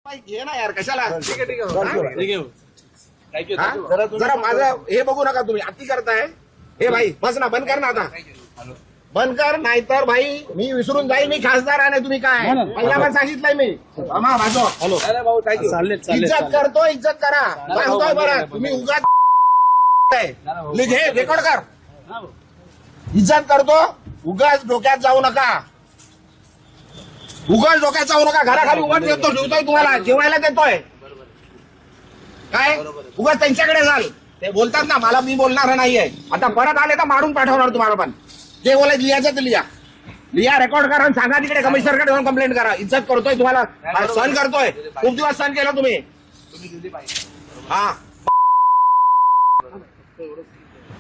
घे ना यार, कशाला? ठीक आहे. जरा माझं हे बघू नका तुम्ही, अति करताय. हे भाई बस ना, बंद कर ना आता, बंद कर, नाहीतर भाई मी विसरून जाईल मी खासदार आहे. तुम्ही काय पहिल्यावर सांगितलंय मी. हॅलो, इज्जत करतो, इज्जत करा. सांगतोय बरं, तुम्ही उगाच घे, रेकॉर्ड कर. इज्जत करतो, उगाच डोक्यात जाऊ नका. उगाच डोक्यात जाऊ नका. घराखाली उगाच देतो, जेवतोय तुम्हाला, जेवायला देतोय काय? उगाच त्यांच्याकडे जाल. ते बोलतात ना, मला मी बोलणार नाहीये. आता परत आले तर मारून पाठवणार तुम्हाला. पण जे बोलायचं लिहायचं ते लिहा, रेकॉर्ड करा, सांगा तिकडे कमिशनरकडे जाऊन कंप्लेंट करा. इज्जत करतोय तुम्हाला, सहन करतोय. खूप दिवस सहन केलं तुम्ही. हा,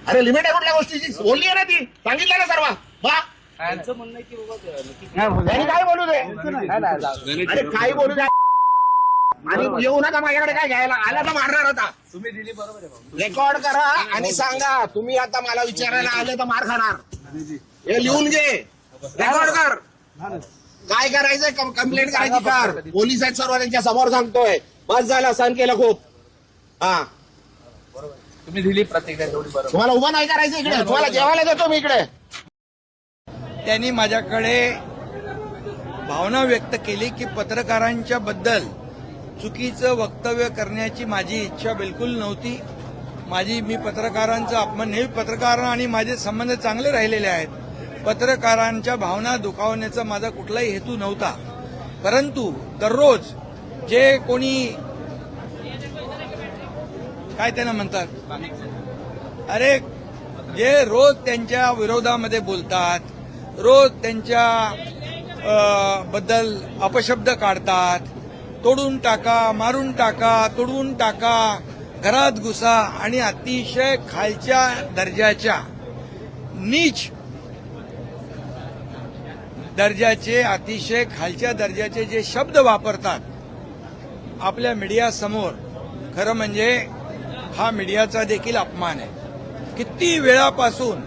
अरे लिमिट आहे कुठल्या गोष्टीची? बोलली आहे ना ती, सांगितलं ना सर्व. त्यांनी काय बोलू दे, अरे काय बोलू दे. आणि येऊ नका माझ्याकडे काय घ्यायला. आला तर मारणार होता. तुम्ही दिली बरोबर आहे. रेकॉर्ड करा आणि सांगा. तुम्ही आता मला विचारायला आले तर मार खाणार. हे लिहून घे, रेकॉर्ड कर. काय करायचंय, कंप्लेंट करायची कर. पोलीस आहेत सर्व, त्यांच्या समोर सांगतोय. बस झालं, सहन केलं खूप. हा, तुम्ही दिली प्रतिक्रिया तेवढी बरोबर. तुम्हाला उभं नाही करायचं इकडे. तुम्हाला जेवायला देतो मी इकडे. त्यांनी माझ्याकडे भावना व्यक्त केली की पत्रकारांच्या बद्दल चुकीचं वक्तव्य करण्याची माझी इच्छा बिलकुल नव्हती. मी पत्रकारांचा अपमान, नेहमी पत्रकार आणि माझे संबंध चांगले राहिलेले आहेत. पत्रकारांच्या भावना दुखावण्याचा माझा कुठलाही हेतू नव्हता. परंतु दररोज जे कोणी काय त्यांना म्हणतात, अरे जे रोज त्यांच्या विरोधामध्ये बोलतात, रोज त्यांच्या बद्दल अपशब्द काढतात, तोडून टाका, मारून टाका, तोडवून टाका, घरात घुसा आणि अतिशय खालच्या दर्जाच्या, नीच दर्जाचे, अतिशय खालच्या दर्जाचे जे शब्द वापरतात आपल्या मीडियासमोर, खरं म्हणजे हा मीडियाचा देखील अपमान आहे. किती वेळापासून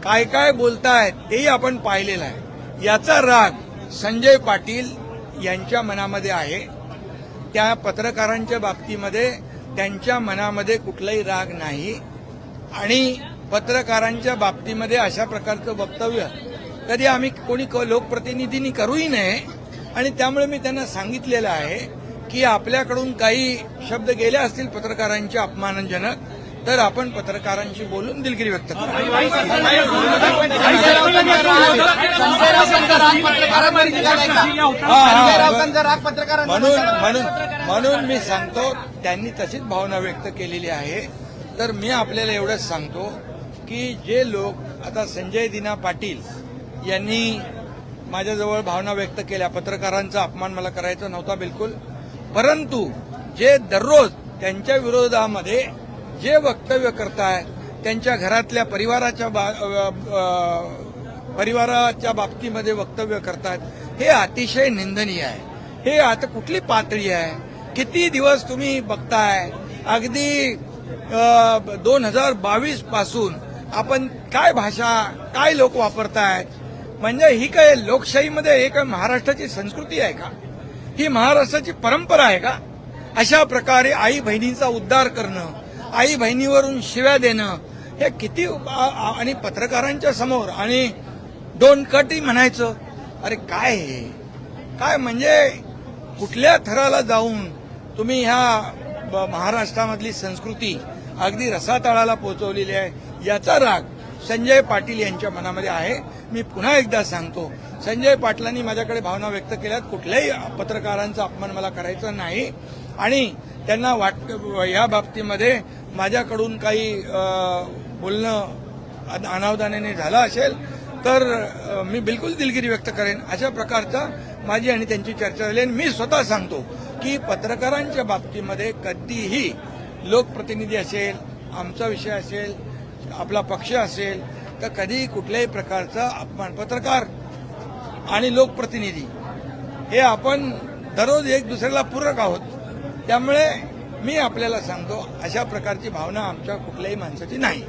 काय काय बोलतायत तेही आपण पाहिलेलं आहे. याचा राग संजय पाटील यांच्या मनामध्ये आहे. त्या पत्रकारांच्या बाबतीमध्ये त्यांच्या मनामध्ये कुठलाही राग नाही. आणि पत्रकारांच्या बाबतीमध्ये अशा प्रकारचं वक्तव्य कधी आम्ही कोणी लोकप्रतिनिधींनी करूही नये. आणि त्यामुळे मी त्यांना सांगितलेलं आहे की आपल्याकडून काही शब्द गेले असतील पत्रकारांचे अपमानजनक, तर आपण पत्रकारांशी बोलून दिलगिरी व्यक्त करू. म्हणून मी सांगतो, त्यांनी तशीच भावना व्यक्त केलेली आहे. तर मी आपल्याला एवढंच सांगतो की जे लोक आता संजय दिना पाटील यांनी माझ्याजवळ भावना व्यक्त केल्या, पत्रकारांचा अपमान मला करायचा नव्हता बिलकुल. परंतु जे दररोज त्यांच्या विरोधामध्ये जे वक्तव्य करतायत, त्यांच्या घरातल्या परिवाराच्या बाबतीमध्ये वक्तव्य करतायत, हे अतिशय निंदनीय आहे. हे आता कुठली पातळी आहे? किती दिवस तुम्ही बघताय, अगदी 2022 पासून आपण काय भाषा, काय लोक वापरतायत. म्हणजे ही काय लोकशाहीमध्ये हे काय महाराष्ट्राची संस्कृती आहे का? ही महाराष्ट्राची परंपरा आहे का? अशा प्रकारे आई बहिणींचा उद्धार करणं, आई बहिणीवरून शिव्या देणं, हे किती, आणि पत्रकारांच्या समोर, आणि डोंट कटही म्हणायचं. अरे काय हे काय, म्हणजे कुठल्या थराला जाऊन तुम्ही ह्या महाराष्ट्रामधली संस्कृती अगदी रसातळाला पोहोचवलेली आहे. याचा राग संजय पाटील यांच्या मनामध्ये आहे. मी पुन्हा एकदा सांगतो, संजय पाटलांनी माझ्याकडे भावना व्यक्त केल्यात. कुठल्याही पत्रकारांचा अपमान मला करायचा नाही. आणि त्यांना या बाबतीमध्ये माझ्याकडून काही बोलणं अनावधानाने झालं असेल तर मी बिलकुल दिलगिरी व्यक्त करेन. अशा प्रकारचा माझी आणि त्यांची चर्चा झाली. आणि मी स्वतः सांगतो की पत्रकारांच्या बाबतीमध्ये कधीही लोकप्रतिनिधी असेल, आमचा विषय असेल, आपला पक्ष असेल, तर कधी कुठल्याही प्रकारचा अपमान, पत्रकार आणि लोकप्रतिनिधी हे आपण दररोज एक दुसऱ्याला पूरक आहोत. त्यामुळे मी आपल्याला सांगतो, अशा प्रकारची भावना आमच्या कुठल्याही माणसाची नाही.